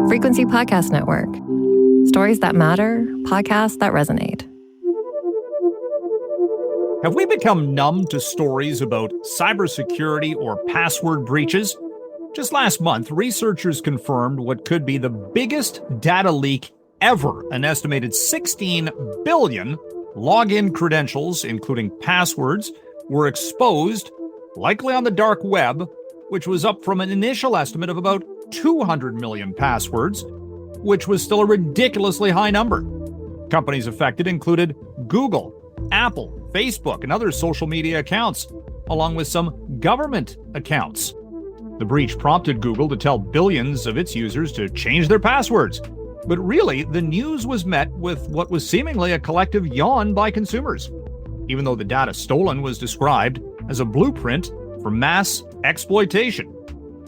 Frequency Podcast Network. Stories that matter, podcasts that resonate. Have we become numb to stories about cybersecurity or password breaches? Just last month, researchers confirmed what could be the biggest data leak ever. An estimated 16 billion login credentials, including passwords, were exposed, likely on the dark web, which was up from an initial estimate of about 200 million passwords, which was still a ridiculously high number. Companies affected included Google, Apple, Facebook, and other social media accounts, along with some government accounts. The breach prompted Google to tell billions of its users to change their passwords. But really, the news was met with what was seemingly a collective yawn by consumers, even though the data stolen was described as a blueprint for mass exploitation.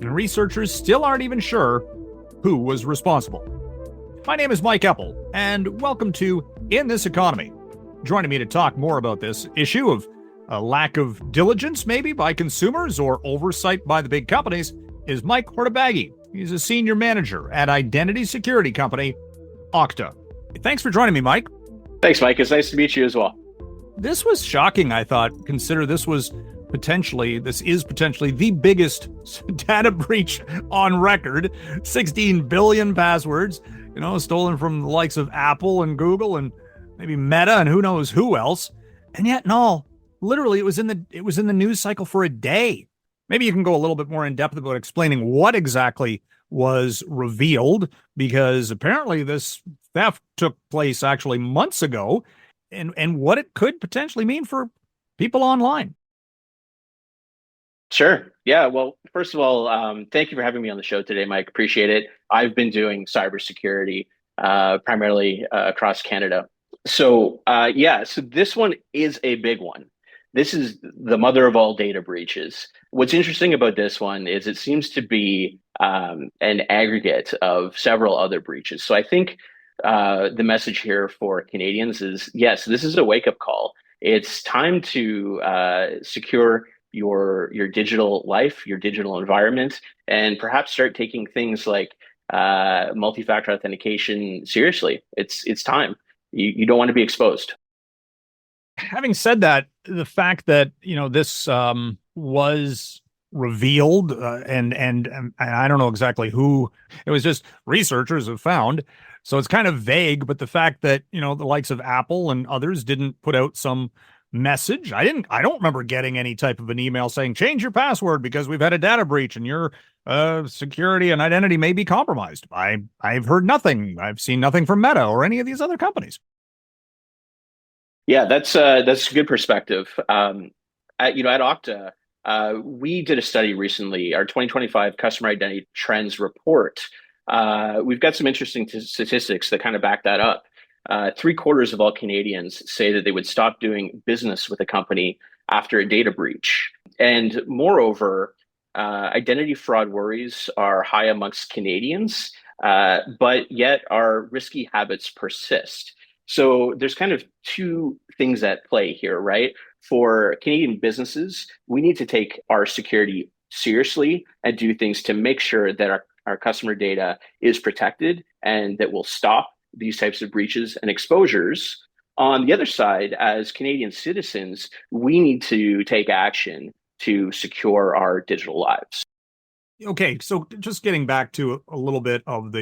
And researchers still aren't even sure who was responsible. My name is Mike Eppel, and welcome to In This Economy. Joining me to talk more about this issue of a lack of diligence, maybe, by consumers or oversight by the big companies is Mike Hortobagyi. He's a senior manager at identity security company Otka. Thanks for joining me, Mike. Thanks, Mike. It's nice to meet you as well. This was shocking, I thought. Consider this is potentially the biggest data breach on record. 16 billion passwords, stolen from the likes of Apple and Google and maybe Meta and who knows who else. And yet, no, literally, it was in the news cycle for a day. Maybe you can go a little bit more in depth about explaining what exactly was revealed, because apparently this theft took place actually months ago, and what it could potentially mean for people online. Sure. Yeah. Well, first of all, thank you for having me on the show today, Mike. Appreciate it. I've been doing cybersecurity primarily across Canada. So this one is a big one. This is the mother of all data breaches. What's interesting about this one is it seems to be an aggregate of several other breaches. So I think the message here for Canadians is, yes, this is a wake-up call. It's time to secure your digital life, your digital environment, and perhaps start taking things like multi-factor authentication seriously. It's time. You don't want to be exposed. Having said that, the fact that this was revealed and I don't know exactly who it was, just researchers have found, so it's kind of vague. But the fact that the likes of Apple and others didn't put out some message, I don't remember getting any type of an email saying change your password because we've had a data breach and your security and identity may be compromised. I've heard nothing. I've seen nothing from Meta or any of these other companies. Yeah, that's a good perspective. At Okta, we did a study recently, our 2025 Customer Identity Trends Report. We've got some interesting statistics that kind of back that up. 3/4 of all Canadians say that they would stop doing business with a company after a data breach. And moreover, identity fraud worries are high amongst Canadians, but yet our risky habits persist. So there's kind of two things at play here, right? For Canadian businesses, we need to take our security seriously and do things to make sure that our customer data is protected and that will stop these types of breaches and exposures. On the other side, as Canadian citizens, we need to take action to secure our digital lives. Okay, so just getting back to a little bit of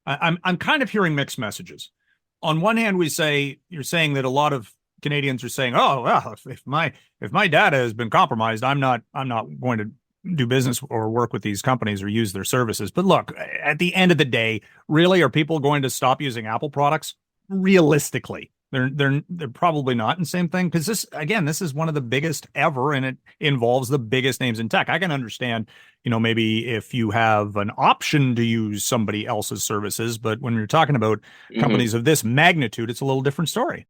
I'm kind of hearing mixed messages. On one hand, you're saying that a lot of Canadians are saying, "Oh, well, if my data has been compromised, I'm not going to do business or work with these companies or use their services." But look, at the end of the day, really, are people going to stop using Apple products? Realistically, they're probably not. And same thing, because this is one of the biggest ever, and it involves the biggest names in tech. I can understand, maybe if you have an option to use somebody else's services, but when you're talking about companies of this magnitude, it's a little different story.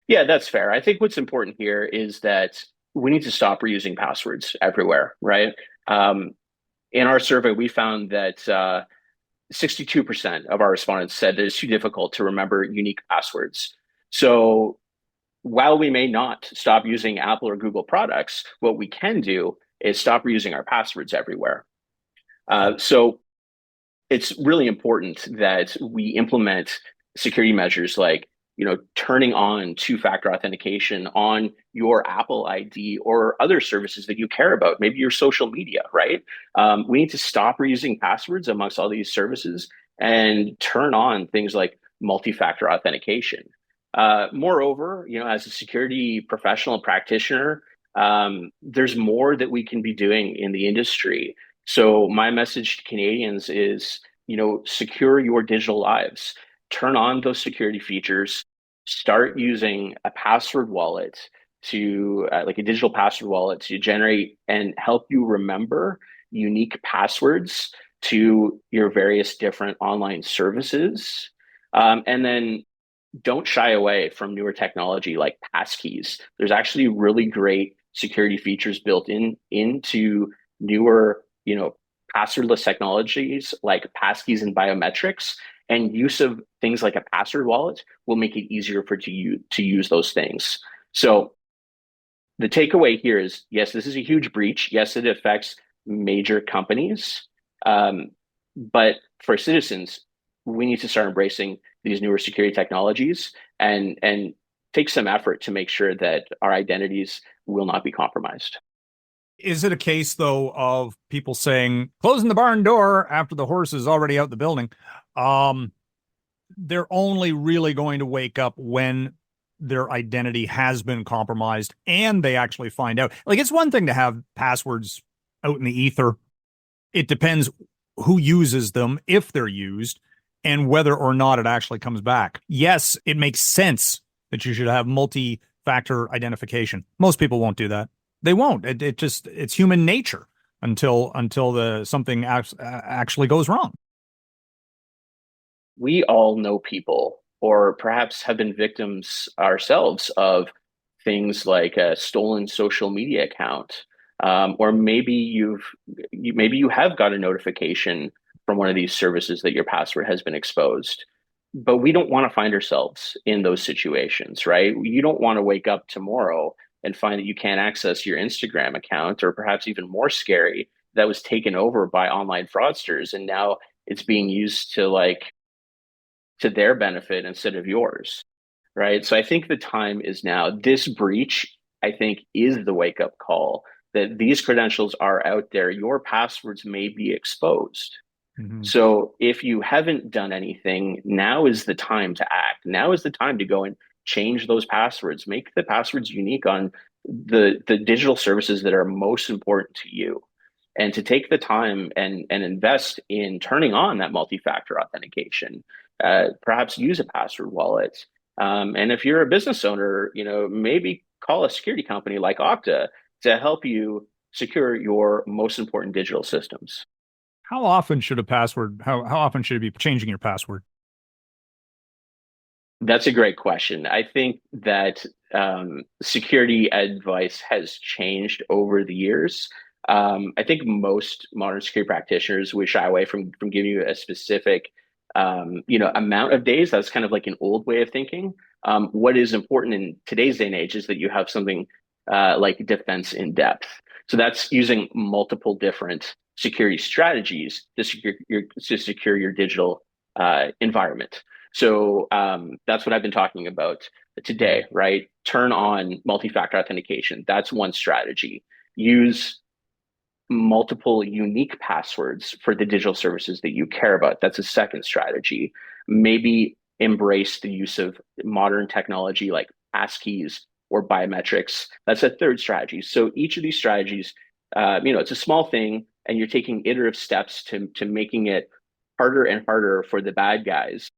Yeah, that's fair. I think what's important here is that we need to stop reusing passwords everywhere, right? In our survey, we found that 62% of our respondents said that it's too difficult to remember unique passwords. So while we may not stop using Apple or Google products, what we can do is stop reusing our passwords everywhere. So it's really important that we implement security measures like, turning on two-factor authentication on your Apple ID or other services that you care about, maybe your social media, right? We need to stop reusing passwords amongst all these services and turn on things like multi-factor authentication. Moreover, as a security professional practitioner, there's more that we can be doing in the industry. So my message to Canadians is, secure your digital lives. Turn on those security features. Start using a password wallet to, like a digital password wallet, to generate and help you remember unique passwords to your various different online services. And then don't shy away from newer technology like passkeys. There's actually really great security features built into newer, passwordless technologies like passkeys and biometrics. And use of things like a password wallet will make it easier for you to use those things. So the takeaway here is, yes, this is a huge breach. Yes, it affects major companies. But for citizens, we need to start embracing these newer security technologies and take some effort to make sure that our identities will not be compromised. Is it a case, though, of people saying, closing the barn door after the horse is already out the building? They're only really going to wake up when their identity has been compromised and they actually find out. Like, it's one thing to have passwords out in the ether. It depends who uses them, if they're used, and whether or not it actually comes back. Yes, it makes sense that you should have multi-factor identification. Most people won't do that. They won't. It's human nature until something actually goes wrong. We all know people, or perhaps have been victims ourselves of things like a stolen social media account, or maybe you have got a notification from one of these services that your password has been exposed. But we don't want to find ourselves in those situations, right? You don't want to wake up tomorrow and find that you can't access your Instagram account, or perhaps even more scary, that was taken over by online fraudsters and now it's being used to their benefit instead of yours, right? So I think the time is now. This breach, I think, is the wake up call that these credentials are out there. Your passwords may be exposed. Mm-hmm. So if you haven't done anything, now is the time to act. Now is the time to go and change those passwords, make the passwords unique on the digital services that are most important to you, and to take the time and invest in turning on that multi-factor authentication. Perhaps use a password wallet. And if you're a business owner, maybe call a security company like Okta to help you secure your most important digital systems. How often should how often should you be changing your password? That's a great question. I think that security advice has changed over the years. I think most modern security practitioners would shy away from giving you a specific amount of days. That's kind of like an old way of thinking. What is important in today's day and age is that you have something like defense in depth. So that's using multiple different security strategies to secure your digital environment. So that's what I've been talking about today, right? Turn on multi-factor authentication. That's one strategy. Use multiple unique passwords for the digital services that you care about. That's a second strategy. Maybe embrace the use of modern technology like passkeys or biometrics. That's a third strategy. So each of these strategies, it's a small thing, and you're taking iterative steps to making it harder and harder for the bad guys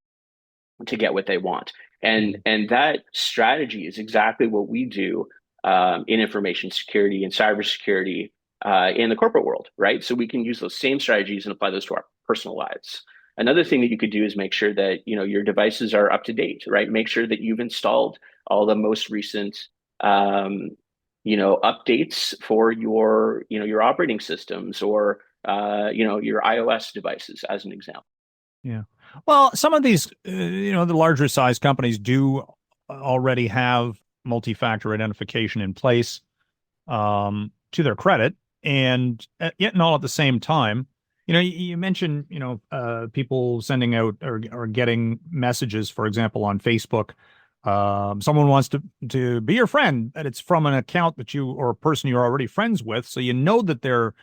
to get what they want. And that strategy is exactly what we do in information security and cybersecurity in the corporate world, right? So we can use those same strategies and apply those to our personal lives. Another thing that you could do is make sure that your devices are up to date, right? Make sure that you've installed all the most recent updates for your operating systems, or your iOS devices, as an example. Yeah. Well, some of these, the larger size companies do already have multi-factor identification in place, to their credit, and yet and all at the same time, You mentioned, people sending out or getting messages, for example, on Facebook. Someone wants to be your friend, and it's from an account that you or a person you're already friends with, so you know that their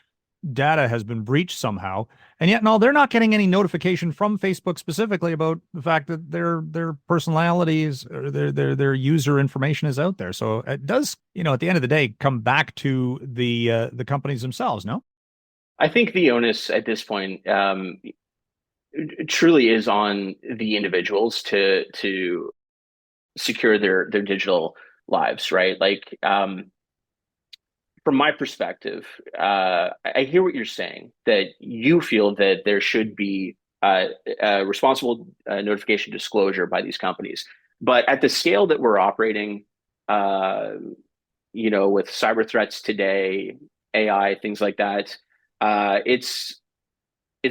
data has been breached somehow, and yet no, they're not getting any notification from Facebook specifically about the fact that their personalities or their user information is out there. So it does, at the end of the day, come back to the companies themselves. No. I think the onus at this point truly is on the individuals to secure their digital lives, right? Like from my perspective, I hear what you're saying, that you feel that there should be responsible notification disclosure by these companies. But at the scale that we're operating, uh, with cyber threats today, AI, things like that, it's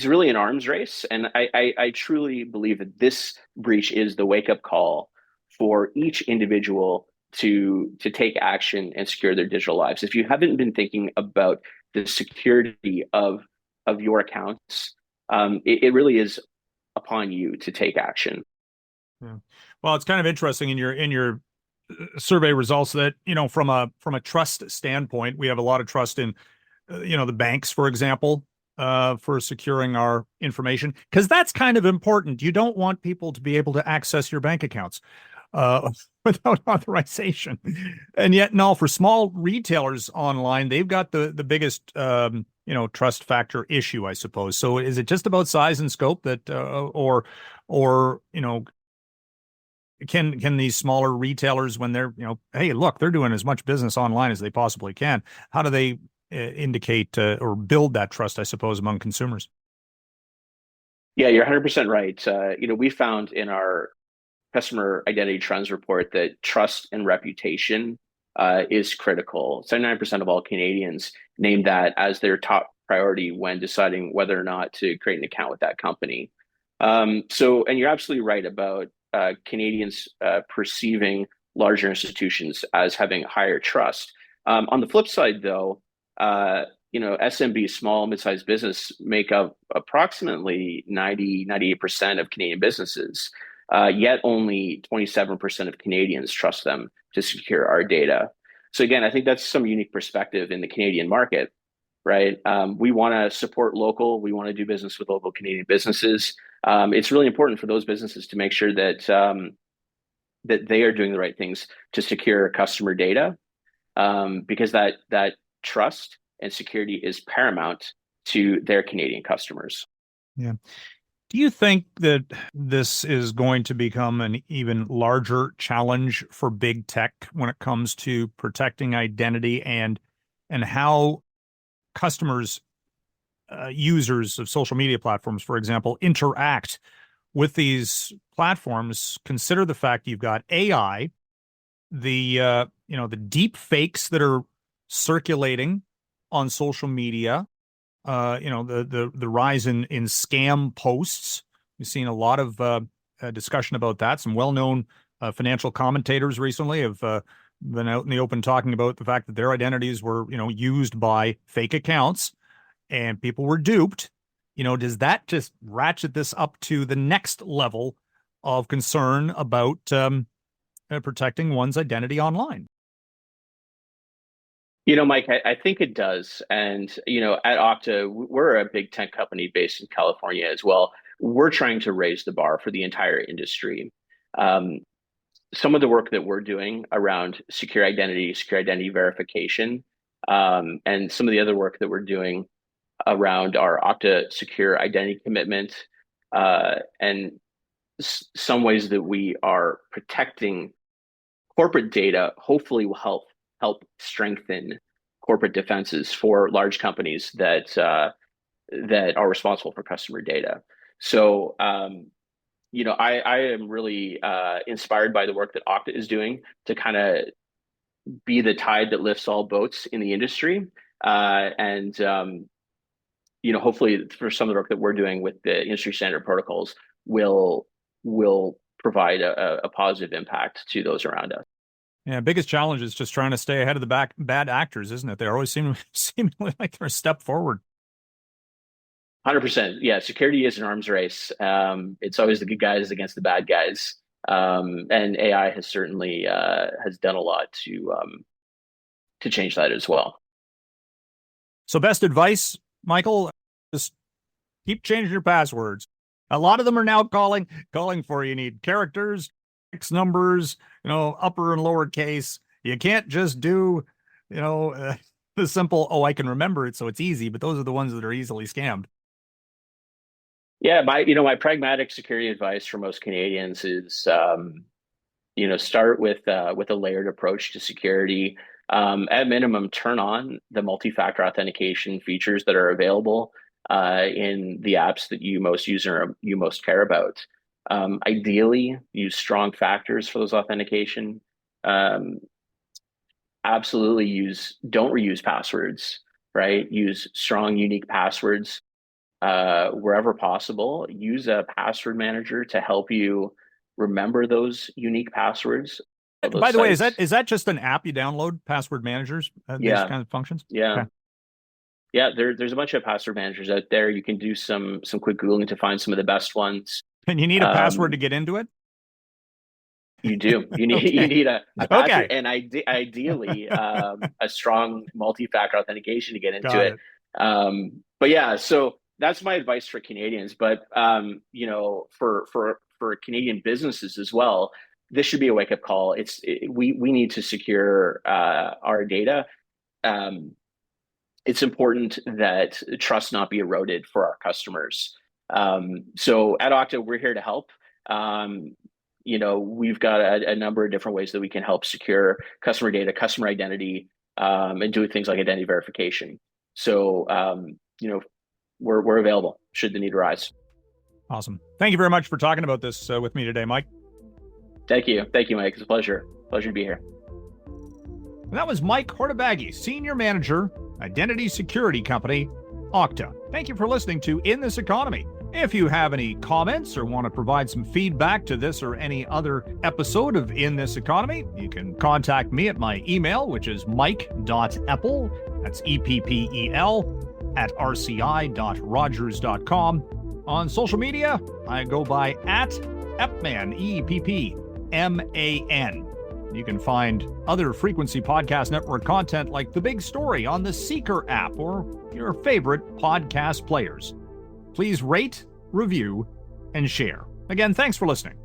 really an arms race. And I truly believe that this breach is the wake up call for each individual to take action and secure their digital lives. If you haven't been thinking about the security of your accounts, it really is upon you to take action. Yeah. Well, it's kind of interesting in your survey results that, from a trust standpoint, we have a lot of trust in, the banks, for example, for securing our information, because that's kind of important. You don't want people to be able to access your bank accounts uh, without authorization. And yet, no, for small retailers online, they've got the biggest, trust factor issue, I suppose. So is it just about size and scope that, or, can these smaller retailers, when they're, hey, look, they're doing as much business online as they possibly can, how do they indicate or build that trust, I suppose, among consumers? Yeah, you're 100% right. We found in our customer identity trends report that trust and reputation is critical. 79% of all Canadians name that as their top priority when deciding whether or not to create an account with that company. And you're absolutely right about Canadians perceiving larger institutions as having higher trust. On the flip side, though, SMB, small, mid-sized business, make up approximately 98% of Canadian businesses. Yet only 27% of Canadians trust them to secure our data. So again, I think that's some unique perspective in the Canadian market, right? We want to support local. We want to do business with local Canadian businesses. It's really important for those businesses to make sure that they are doing the right things to secure customer data, because that trust and security is paramount to their Canadian customers. Yeah. Do you think that this is going to become an even larger challenge for big tech when it comes to protecting identity and how customers, users of social media platforms, for example, interact with these platforms? Consider the fact you've got AI, the deep fakes that are circulating on social media, the rise in scam posts. We've seen a lot of discussion about that. Some well-known financial commentators recently have been out in the open talking about the fact that their identities were, used by fake accounts and people were duped. Does that just ratchet this up to the next level of concern about protecting one's identity online? Mike, I think it does. And, at Okta, we're a big tech company based in California as well. We're trying to raise the bar for the entire industry. Um, some of the work that we're doing around secure identity verification, and some of the other work that we're doing around our Okta secure identity commitment, and some ways that we are protecting corporate data, hopefully will help strengthen corporate defenses for large companies that are responsible for customer data. So, I am really inspired by the work that Okta is doing to kind of be the tide that lifts all boats in the industry. And hopefully, for some of the work that we're doing with the industry standard protocols, will provide a positive impact to those around us. Yeah, biggest challenge is just trying to stay ahead of the bad actors, isn't it? They always seem seemingly like they're a step forward. 100%. Yeah, security is an arms race. It's always the good guys against the bad guys. And AI has certainly has done a lot to change that as well. So best advice, Michael, just keep changing your passwords. A lot of them are now calling for you need characters, X numbers, upper and lower case. You can't just do, the simple, I can remember it, so it's easy, but those are the ones that are easily scammed. Yeah, my pragmatic security advice for most Canadians is, start with a layered approach to security. At minimum, turn on the multi-factor authentication features that are available in the apps that you most use or you most care about. Ideally, use strong factors for those authentication. Absolutely don't reuse passwords, right? Use strong, unique passwords wherever possible. Use a password manager to help you remember those unique passwords. By the way, is that just an app you download, password managers, these kind of functions? Yeah. Okay. Yeah, there's a bunch of password managers out there. You can do some quick Googling to find some of the best ones. And you need a password to get into it? You do. You need a password, and ideally a strong multi-factor authentication to get into it. But yeah, so that's my advice for Canadians. But for Canadian businesses as well, this should be a wake-up call. We need to secure our data. It's important that trust not be eroded for our customers. So at Okta, we're here to help. We've got a number of different ways that we can help secure customer data, customer identity, and do things like identity verification. So, we're available should the need arise. Awesome. Thank you very much for talking about this with me today, Mike. Thank you, Mike. It's a pleasure. Pleasure to be here. And that was Mike Hortobagyi, Senior Manager, Identity Security Company, Okta. Thank you for listening to In This Economy. If you have any comments or want to provide some feedback to this or any other episode of In This Economy, you can contact me at my email, which is mike.eppel, that's EPPEL, at rci.rogers.com. On social media, I go by @Eppman, EPPMAN. You can find other Frequency Podcast Network content like The Big Story on the Seeker app or your favorite podcast players. Please rate, review, and share. Again, thanks for listening.